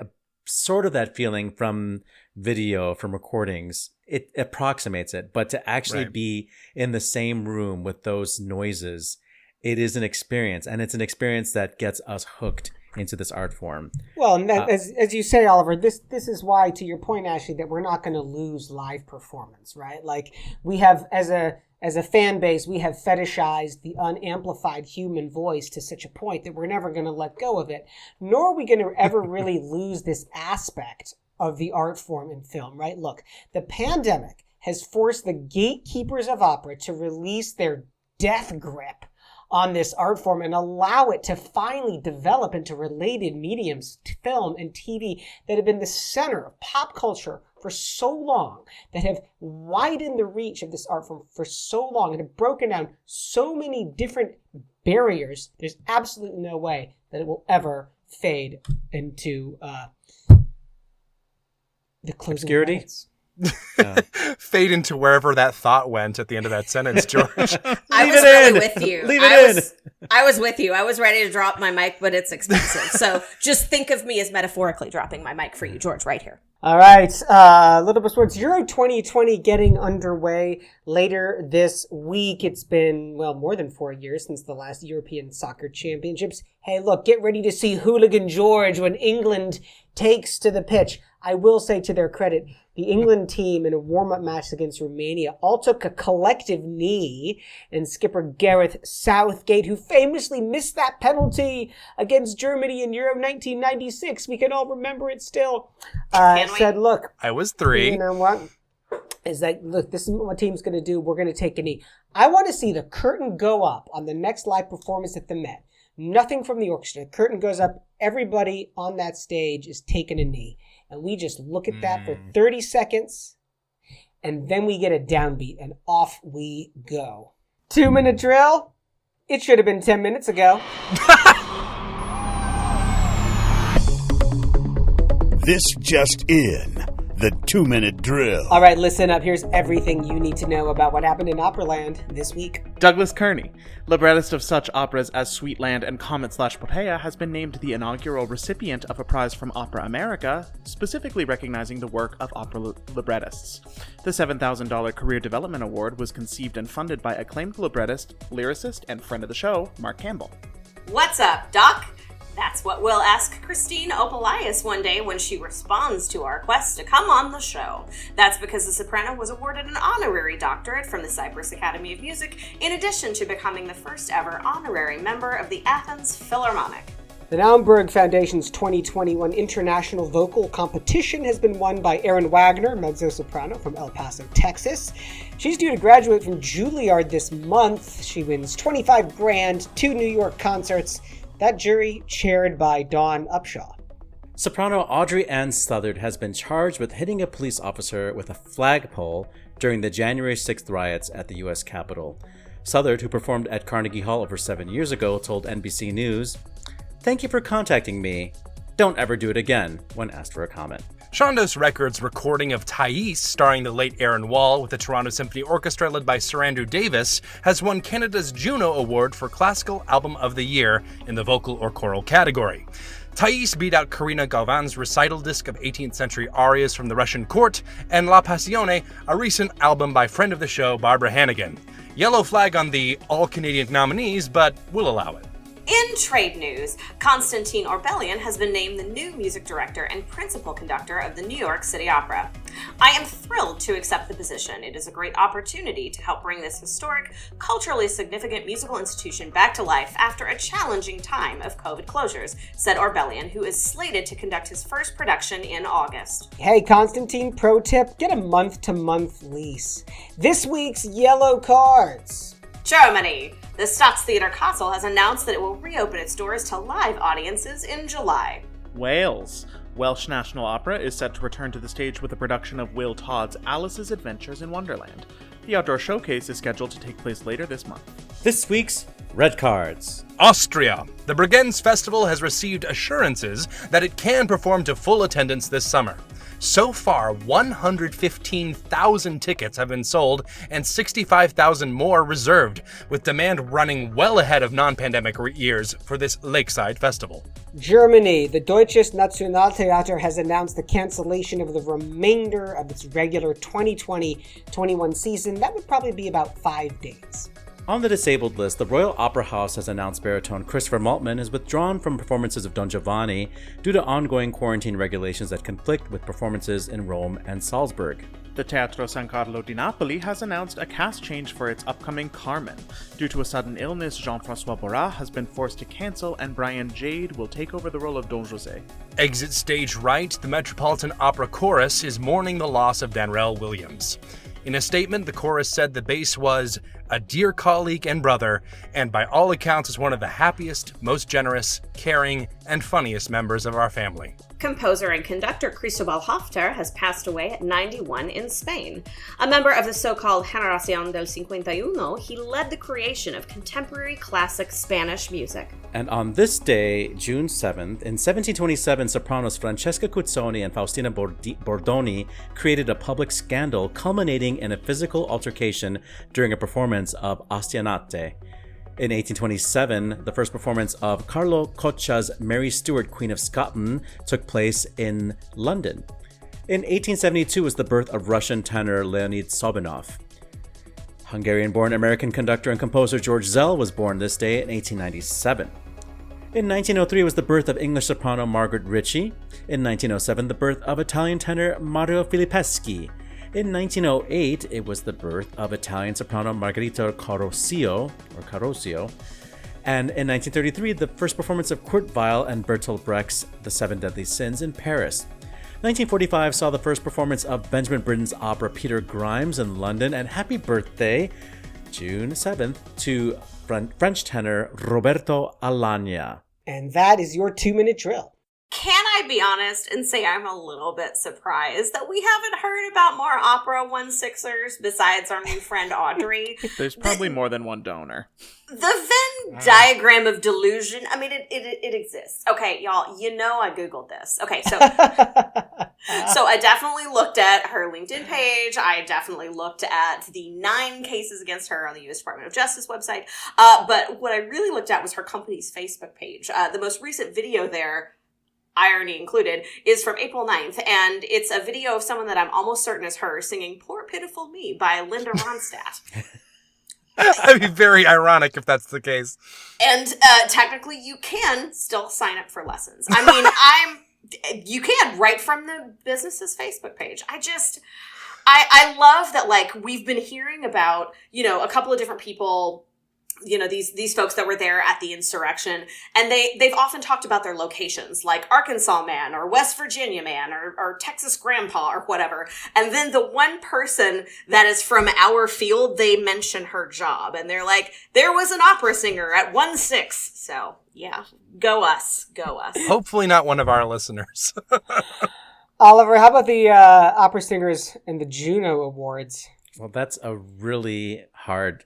sort of that feeling from video, from recordings. It approximates it, but to actually be in the same room with those noises, it is an experience, and it's an experience that gets us hooked into this art form. Well, and that, as you say, Oliver, this is why, to your point, Ashlee, that we're not going to lose live performance, right? Like, we have, as a fan base, we have fetishized the unamplified human voice to such a point that we're never going to let go of it, nor are we going to ever really lose this aspect of the art form in film, right? Look, the pandemic has forced the gatekeepers of opera to release their death grip on this art form and allow it to finally develop into related mediums, film and TV, that have been the center of pop culture for so long, that have widened the reach of this art form for so long, and have broken down so many different barriers. There's absolutely no way that it will ever fade into the closing obscurity. credits. Fade into wherever that thought went at the end of that sentence, George. I Leave was it really in. with you. Leave it in. I was with you. I was ready to drop my mic, but it's expensive. So just think of me as metaphorically dropping my mic for you, George, right here. All right, Little Bit Sports Euro 2020 getting underway later this week. It's been, well, more than 4 years since the last European Soccer Championships. Hey, look, get ready to see Hooligan George when England takes to the pitch. I will say, to their credit, the England team in a warm-up match against Romania all took a collective knee, and skipper Gareth Southgate, who famously missed that penalty against Germany in Euro 1996, we can all remember it still, said, look, I was 3. you know what? Is that, look, this is what my team's going to do. We're going to take a knee. I want to see the curtain go up on the next live performance at the Met. Nothing from the orchestra. The curtain goes up. Everybody on that stage is taking a knee. And we just look at that for 30 seconds, and then we get a downbeat, and off we go. 2-minute drill? It should have been 10 minutes ago. This just in. The 2-minute drill. All right, listen up. Here's everything you need to know about what happened in Operaland this week. Douglas Kearney, librettist of such operas as Sweetland and Comet/Popea, has been named the inaugural recipient of a prize from Opera America, specifically recognizing the work of opera librettists. The $7,000 Career Development Award was conceived and funded by acclaimed librettist, lyricist, and friend of the show, Mark Campbell. What's up, Doc? That's what we'll ask Christine Opelias one day when she responds to our quest to come on the show. That's because the soprano was awarded an honorary doctorate from the Cyprus Academy of Music, in addition to becoming the first ever honorary member of the Athens Philharmonic. The Naumburg Foundation's 2021 International Vocal Competition has been won by Erin Wagner, mezzo-soprano from El Paso, Texas. She's due to graduate from Juilliard this month. She wins $25,000, 2 New York concerts. That jury chaired by Dawn Upshaw. Soprano Audrey Ann Southard has been charged with hitting a police officer with a flagpole during the January 6th riots at the U.S. Capitol. Southard, who performed at Carnegie Hall over 7 years ago, told NBC News, "Thank you for contacting me. Don't ever do it again," when asked for a comment. Chandos Records' recording of Thais, starring the late Aaron Wall with the Toronto Symphony Orchestra led by Sir Andrew Davis, has won Canada's Juno Award for Classical Album of the Year in the vocal or choral category. Thais beat out Karina Galvan's recital disc of 18th century arias from the Russian court, and La Passione, a recent album by friend of the show Barbara Hannigan. Yellow flag on the all-Canadian nominees, but we'll allow it. In trade news, Konstantin Orbelian has been named the new music director and principal conductor of the New York City Opera. I am thrilled to accept the position. It is a great opportunity to help bring this historic, culturally significant musical institution back to life after a challenging time of COVID closures, said Orbelian, who is slated to conduct his first production in August. Hey, Constantine, pro tip, get a month-to-month lease. This week's Yellow Cards. Germany. The Staatstheater Kassel has announced that it will reopen its doors to live audiences in July. Wales. Welsh National Opera is set to return to the stage with a production of Will Todd's Alice's Adventures in Wonderland. The outdoor showcase is scheduled to take place later this month. This week's Red Cards. Austria. The Bregenz Festival has received assurances that it can perform to full attendance this summer. So far, 115,000 tickets have been sold and 65,000 more reserved, with demand running well ahead of non-pandemic years for this lakeside festival. Germany. The Deutsches Nationaltheater has announced the cancellation of the remainder of its regular 2020-21 season. That would probably be about 5 days. On the disabled list, the Royal Opera House has announced baritone Christopher Maltman is withdrawn from performances of Don Giovanni due to ongoing quarantine regulations that conflict with performances in Rome and Salzburg. The Teatro San Carlo di Napoli has announced a cast change for its upcoming Carmen. Due to a sudden illness, Jean-François Borrat has been forced to cancel, and Brian Jade will take over the role of Don José. Exit stage right, the Metropolitan Opera Chorus is mourning the loss of Danrell Williams. In a statement, the chorus said the bass was a dear colleague and brother, and by all accounts is one of the happiest, most generous, caring, and funniest members of our family. Composer and conductor Cristobal Hafter has passed away at 91 in Spain. A member of the so-called Generación del 51, he led the creation of contemporary classic Spanish music. And on this day, June 7th, in 1727, sopranos Francesca Cuzzoni and Faustina Bordoni created a public scandal culminating in a physical altercation during a performance of Astianate. In 1827, the first performance of Carlo Coccia's Mary Stuart, Queen of Scotland, took place in London. In 1872 was the birth of Russian tenor Leonid Sobinov. Hungarian-born American conductor and composer George Zell was born this day in 1897. In 1903 was the birth of English soprano Margaret Ritchie. In 1907, the birth of Italian tenor Mario Filippeschi. In 1908, it was the birth of Italian soprano Margherita Carosio. And in 1933, the first performance of Kurt Weill and Bertolt Brecht's The Seven Deadly Sins in Paris. 1945 saw the first performance of Benjamin Britten's opera Peter Grimes in London. And happy birthday, June 7th, to French tenor Roberto Alagna. And that is your 2-minute drill. Can I be honest and say I'm a little bit surprised that we haven't heard about more Opera 1/6ers besides our new friend Audrey? There's probably more than one donor. The Venn diagram of delusion, I mean, it exists. Okay, y'all, you know I Googled this. Okay, so I definitely looked at her LinkedIn page. I definitely looked at the 9 cases against her on the U.S. Department of Justice website. But what I really looked at was her company's Facebook page. The most recent video there, irony included, is from April 9th, and it's a video of someone that I'm almost certain is her singing Poor Pitiful Me by Linda Ronstadt. That'd be very ironic if that's the case. And technically you can still sign up for lessons. I mean, you can right from the business's Facebook page. I love that, like, we've been hearing about, a couple of different people, these folks that were there at the insurrection, and they've often talked about their locations, like Arkansas man or West Virginia man or Texas grandpa or whatever. And then the one person that is from our field, they mention her job, and they're like, there was an opera singer at 1/6. So yeah, go us. Hopefully not one of our listeners. Oliver, how about the opera singers and the Juno Awards? Well, that's a really hard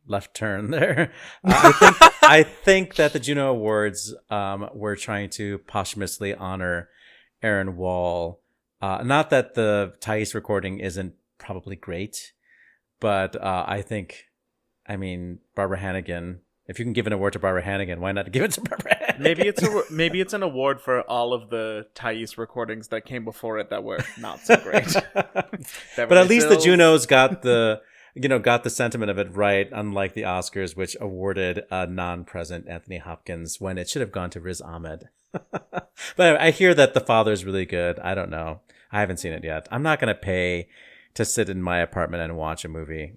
left turn there. I think that the Juno Awards were trying to posthumously honor Aaron Wall. Not that the Thais recording isn't probably great, but Barbara Hannigan. If you can give an award to Barbara Hannigan, why not give it to Barbara Hannigan? Maybe it's an award for all of the Thais recordings that came before it that were not so great. But at least the Junos got the sentiment of it right, unlike the Oscars, which awarded a non-present Anthony Hopkins when it should have gone to Riz Ahmed. But I hear that The Father is really good. I don't know. I haven't seen it yet. I'm not going to pay to sit in my apartment and watch a movie,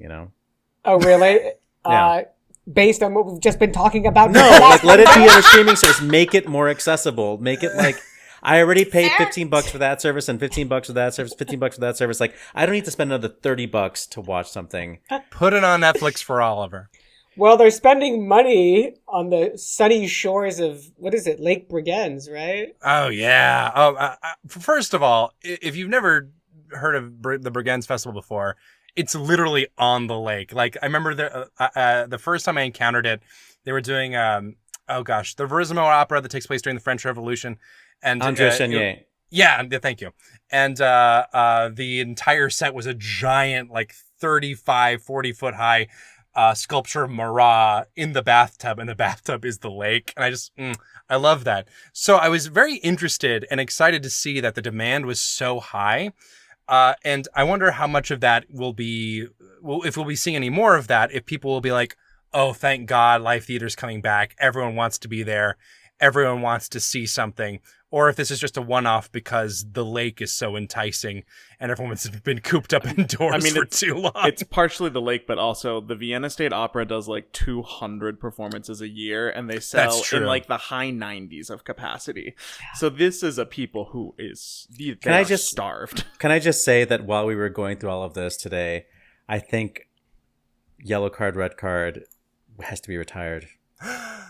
Oh, really? Yeah. Based on what we've just been talking about? No, let it be on a streaming service. Make it more accessible. Make it like... I already paid $15 for that service and $15 for that service, $15 for that service. Like, I don't need to spend another $30 to watch something. Put it on Netflix for Oliver. Well, they're spending money on the sunny shores of, Lake Bregenz, right? Oh, yeah. First of all, if you've never heard of the Bregenz Festival before, it's literally on the lake. Like, I remember the first time I encountered it, they were doing, the Verismo opera that takes place during the French Revolution. And André Chenier. Yeah, thank you. And the entire set was a giant, like 35, 40 foot high sculpture of Marat in the bathtub, and the bathtub is the lake. And I love that. So I was very interested and excited to see that the demand was so high. And I wonder how much of that if we'll be seeing any more of that, if people will be like, oh, thank God, live theater's coming back. Everyone wants to be there. Everyone wants to see something. Or if this is just a one-off because the lake is so enticing and everyone's been cooped up indoors for too long. It's partially the lake, but also the Vienna State Opera does like 200 performances a year, and they sell in like the high 90s of capacity. So this is a people who are starved. Can I just say that while we were going through all of this today, I think yellow card, red card has to be retired.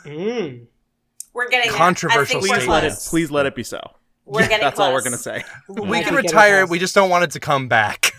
We're getting Controversial there. I think we're close. Please let it be so. We're getting That's close. all we're going to say. We can retire it. We just don't want it to come back.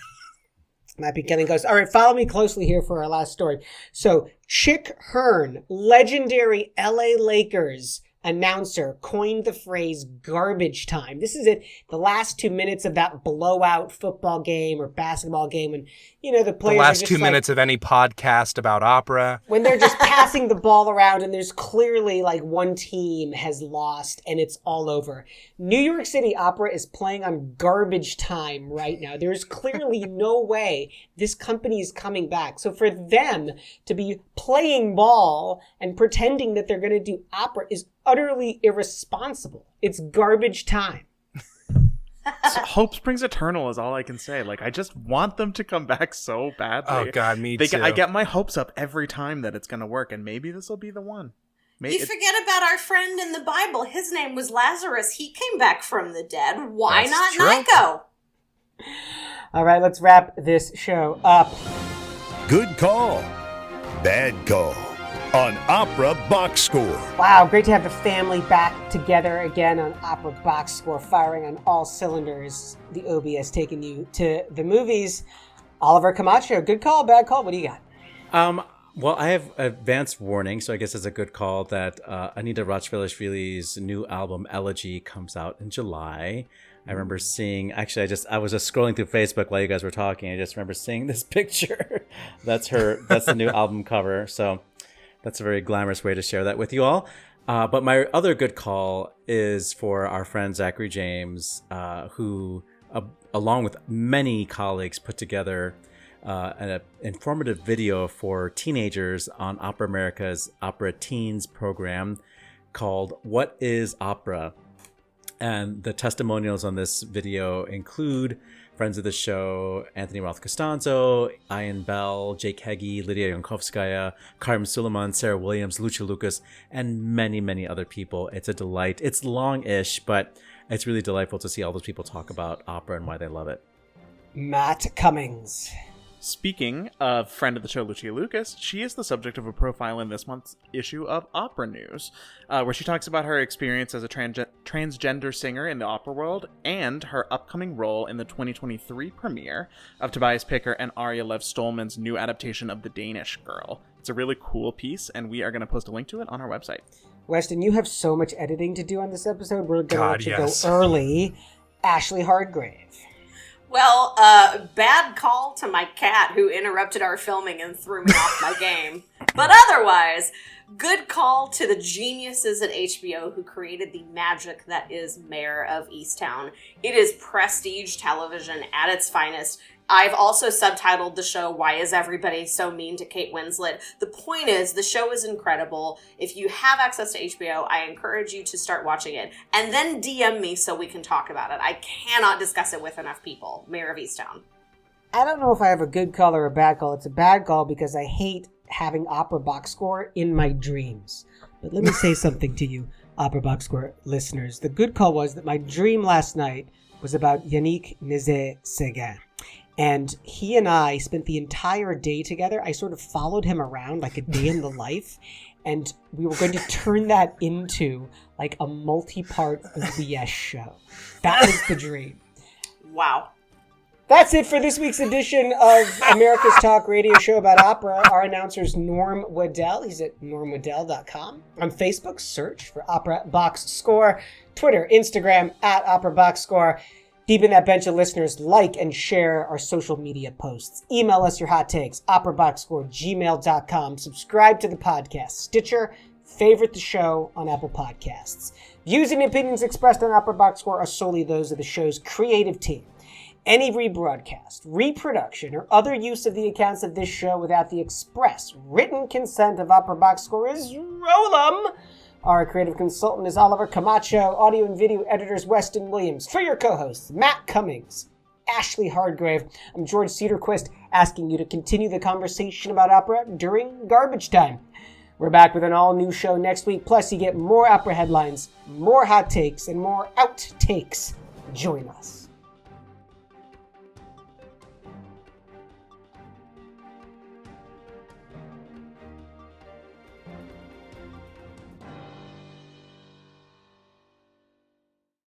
Might be getting close. All right, follow me closely here for our last story. So, Chick Hearn, legendary LA Lakers announcer, coined the phrase garbage time. This is it, the last 2 minutes of that blowout football game or basketball game when, the players The are last just 2 minutes of any podcast about opera. when they're just passing the ball around and there's clearly like one team has lost and it's all over. New York City Opera is playing on garbage time right now. There's clearly no way this company is coming back. So for them to be playing ball and pretending that they're going to do opera is utterly irresponsible. It's garbage time. Hope springs eternal is all I can say. Like, I just want them to come back so badly. Oh, God, me too. I get my hopes up every time that it's going to work, and maybe this will be the one. You forget about our friend in the Bible. His name was Lazarus. He came back from the dead. Why That's not true. Nico? All right, let's wrap this show up. Good call. Bad call on Opera Box Score. Wow, great to have the family back together again on Opera Box Score, firing on all cylinders. The OBS taking you to the movies. Oliver Camacho, good call, bad call. What do you got? Well, I have advance warning, so I guess it's a good call that Anita Rachvelishvili's new album Elegy comes out in July. I remember seeing, actually, I was just scrolling through Facebook while you guys were talking. I just remember seeing this picture. That's the new album cover. So that's a very glamorous way to share that with you all. But my other good call is for our friend Zachary James, who, along with many colleagues, put together an informative video for teenagers on Opera America's Opera Teens program called What is Opera? And the testimonials on this video include friends of the show, Anthony Roth Costanzo, Ian Bell, Jake Heggie, Lydia Yankovskaya, Karim Suleiman, Sarah Williams, Lucia Lucas, and many, many other people. It's a delight. It's long-ish, but it's really delightful to see all those people talk about opera and why they love it. Matt Cummings. Speaking of friend of the show, Lucia Lucas, she is the subject of a profile in this month's issue of Opera News, where she talks about her experience as a transgender singer in the opera world and her upcoming role in the 2023 premiere of Tobias Picker and Arya Lev Stolman's new adaptation of The Danish Girl. It's a really cool piece, and we are going to post a link to it on our website. Weston, you have so much editing to do on this episode. We're going to let you yes. go early. Ashlee Hardgrave. Well, bad call to my cat who interrupted our filming and threw me off my game. But otherwise, good call to the geniuses at HBO who created the magic that is Mayor of Easttown. It is prestige television at its finest. I've also subtitled the show, Why Is Everybody So Mean to Kate Winslet? The point is, the show is incredible. If you have access to HBO, I encourage you to start watching it. And then DM me so we can talk about it. I cannot discuss it with enough people. Mayor of Easttown. I don't know if I have a good call or a bad call. It's a bad call because I hate having Opera Box Score in my dreams. But let me say something to you, Opera Box Score listeners. The good call was that my dream last night was about Yannick Nézet-Séguin. And he and I spent the entire day together. I sort of followed him around like a day in the life. And we were going to turn that into like a multi-part OBS show. That was the dream. Wow. That's it for this week's edition of America's Talk radio show about opera. Our announcer's Norm Woodel. He's at normwoodel.com. On Facebook, search for Opera Box Score. Twitter, Instagram, at Opera Box Score. Deep in that bench of listeners, like and share our social media posts. Email us your hot takes, operaboxscore@gmail.com. Subscribe to the podcast, Stitcher, favorite the show on Apple Podcasts. Views and opinions expressed on Opera Box Score are solely those of the show's creative team. Any rebroadcast, reproduction, or other use of the accounts of this show without the express written consent of Opera Box Score is Rollum. Our creative consultant is Oliver Camacho. Audio and video editors Weston Williams. For your co-hosts, Matt Cummings, Ashlee Hardgrave, I'm George Cederquist, asking you to continue the conversation about opera during garbage time. We're back with an all-new show next week. Plus, you get more opera headlines, more hot takes, and more outtakes. Join us.